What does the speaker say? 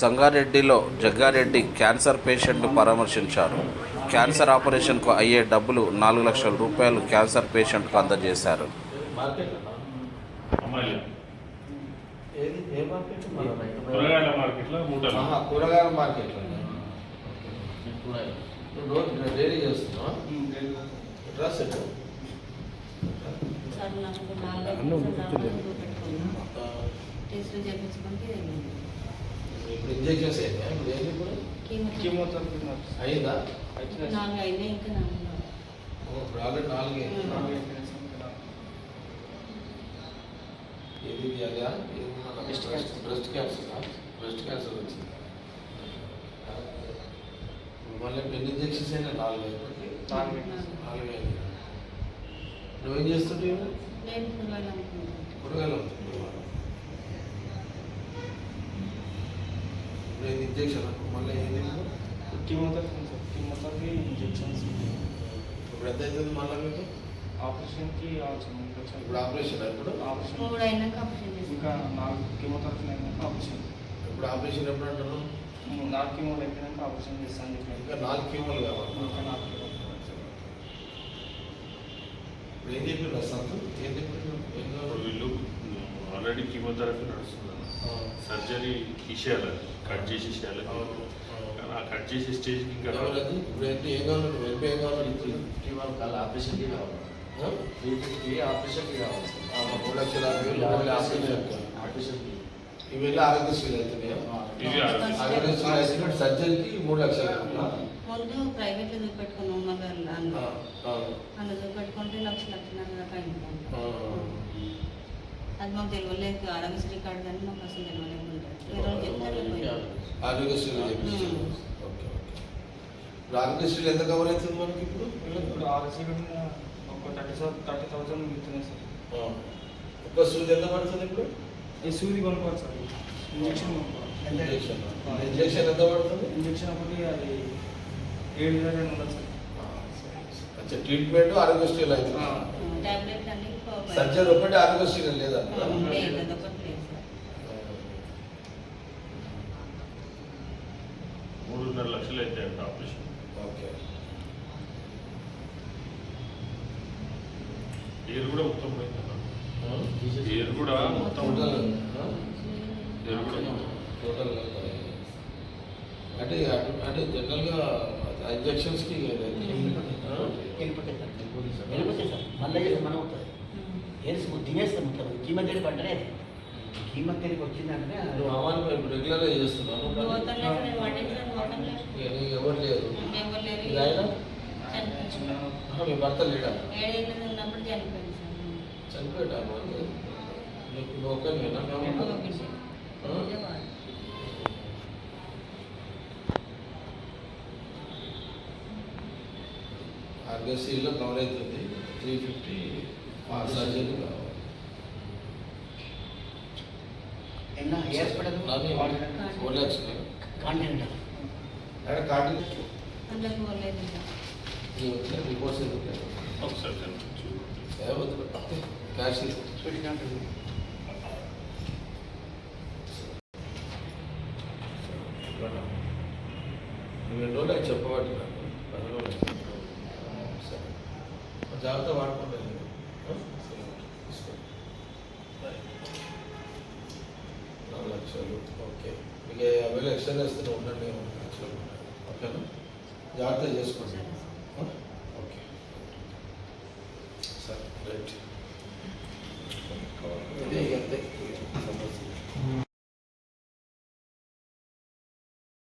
సంగారెడ్డిలో జగ్గారెడ్డి క్యాన్సర్ పేషెంట్ను పరామర్శించారు. క్యాన్సర్ ఆపరేషన్కు అయ్యే డబ్బులు 4 లక్షల రూపాయలు క్యాన్సర్ పేషెంట్కు అందజేశారు. కూరగాయల మార్కెట్లో డైలీ చేస్తున్నా డ్రెస్ ఇప్పుడు ఇంజెక్షన్స్ అయిందా ఇప్పుడు ఏంటి ఇప్పుడు అయిందా ఇప్పుడు ఆల్రెడీ 4 ఏది అదా బ్రెస్ట్ క్యాన్సర్ వచ్చింది. మళ్ళీ ఎన్ని ఇంజెక్షన్స్ అయినా 4 అయింది. నువ్వేం చేస్తుంటే కూరగాయలు ఇప్పుడు ఇంజెక్షన్ మళ్ళీ ఏది కీమోథెరపీ ఇంజెక్షన్స్ ఇప్పుడు ఎంత అవుతుంది మళ్ళీ మీకు ఆపరేషన్కి ఇప్పుడు ఆపరేషన్ ఇప్పుడు ఇంకా 4 కీమోథెరపీ అయినాక ఆపరేషన్. ఇప్పుడు ఆపరేషన్ ఎప్పుడు అంటారు 4 కీమోలు అయిపోయినాక ఆపరేషన్ చేస్తాను చెప్పి ఇంకా 4 కీమోలు కావాలి. ఇంకా 4 కీమోలు. ఇప్పుడు ఏం చెప్పారు సంతు ఏం చెప్పారు వీళ్ళు ఆల్రెడీ కీమోథెరపీ నడుస్తున్నారు. సర్జరీ తీసేయాలి, కట్ చేసేసేయాలి. కానీ ఆ కట్ చేసే స్టేజ్కి ఇంకా అది ఇప్పుడు ఏంటి ఏం కావాలి ఏం కావాలి ఇవాళ ఆపరేషన్కి కావాలి, 350 ఆపరేషన్కి కావాలి. 3,60,000 ఆపరేషన్కి ఇవి వెళ్ళి ఆరోగ్యశ్రీలు అవుతున్నాయా? ఇది ఆరోగ్యశ్రీ అయితే సర్జరీకి 3 లక్షలు. ముందు ప్రైవేట్లో చూపెట్టుకున్నాం మళ్ళీ అందులో చూపెట్టుకుంటే లక్షన్నర దాకా అయింది. అది మాకు తెలియలేదు, ఆరోగ్యశ్రీ కార్డు కానీ మాకు అసలు తెలియలేదు. ఆరోగ్యశ్రీలు చేయించారు. ఓకే ఇప్పుడు ఆరోగ్యశ్రీలు ఎంత కవర్ అవుతుంది మనకి ఇప్పుడు ఆర్ఎస్సీ ఒక 30,000 మిగులుతున్నాయి సార్. ఒక్క సూది ఎంత పడుతుంది ఇప్పుడు? ఈ సూది కొనుక్కోవాలి సార్, ఇంజక్షన్ కొనుక్కోవాలి. ఇంజక్షన్ ఎంత పడుతుంది? ఇంజక్షన్ ఒకటి అది 7,200 సార్. అచ్చా ట్రీట్మెంట్ ఆరోగ్యశ్రీలు అవుతుంది. టాబ్లెట్ అన్ని సర్జరీ ఒకటి ఆరోగ్యశ్రీలు లేదా? లేదు, అదొకటి లేదు సార్. 3.5 లక్షలు అయితే అంట ఆపరేషన్. ఓకే ఏరు కూడా మొత్తం పోయిందన్న. ఏరు కూడా మొత్తం ఏరు కూడా టోటల్ అంటే అంటే జనరల్గా ఇంజక్షన్స్కి వెళ్ళిపోతాయి సార్. మళ్ళీ మనం తినేస్తాం మొత్తం. కీమోథెరపీ అంటేనే కీమోథెరపీ వచ్చిందంటే నువ్వు అమ్మాయి ఇప్పుడు రెగ్యులర్గా చేస్తున్నాను. ఎవరు లేరు మీ భర్త లేడా? 7 ఏళ్ళు ఉన్నప్పుడు చనిపోయింది సార్. చనిపోయాడా? నువ్వు ఒకరివేనా? ఆర్గసీలో కవర్ అవుతుంది. 350 సర్జరీ కావాలి. ఏ హాస్పిటల్? 4 లక్షలు కాంటినెంటల్. కార్డు అందులో పోలేదు. వచ్చిన రిపోర్ట్స్ ఎందుకు ఒకసారి కనిపించు. క్యాష్ నువ్వు 2 రోజులు చెప్పబట్టి నాకు 10 రోజులు. సరే జాగ్రత్త వాడుకుంటాను. తీసుకో 4 లక్షలు. ఓకే మీకు 50,000 ఎక్స్టెండ్ వేస్తే ఉండండి. 1 లక్షలు ఓకేనా? జాగ్రత్త చేసుకోండి. ఓకే సరే రైట్. ఇది అంతే.